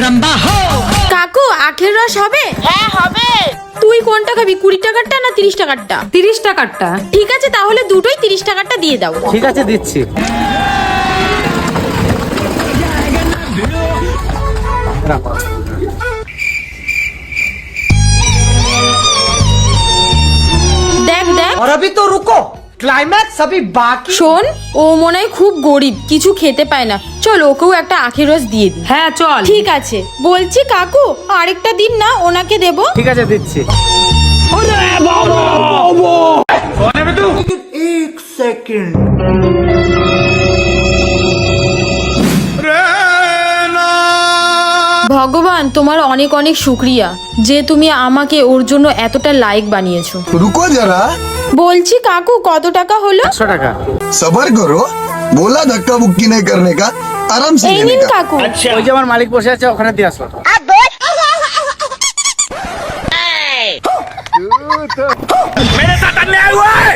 रंबा हो। কাকু আখের রস হবে? হ্যাঁ হবে। তুই কোনটা খাবি, 20 টাকারটা না 30 টাকারটা? 30 টাকারটা। ঠিক আছে, তাহলে দুটোই 30 টাকারটা দিয়ে দাও। ঠিক আছে দিচ্ছি। দেখ দেখ, और अभी तो रुको, क्लाइमैक्स अभी बाकी। শোন, ও মনে হয় খুব গরিব, কিছু খেতে পায় না। চল ওকেও একটা আখের রস দিয়ে দিই। হ্যাঁ চল। ঠিক আছে, বলছি কাকু আরেকটা দিন না, ওনাকে দেবো। ঠিক আছে দিচ্ছি। एक सेकंड। ভগবান তোমার অনেক অনেক শুক্রিয়া যে তুমি আমাকে ওর জন্য এতটা লাইক বানিয়েছো। रुको जरा, বলছি কাকু কত টাকা হলো? 100 টাকা। सबर करो। बोला धक्का मुक्की नहीं करने का, आराम से এই लेने নিন का। কাকু। ওই যে আমার মালিক বসে আছে, ওখানে দিয়ে আসো। মেরে সাথ अन्याय हुआ है।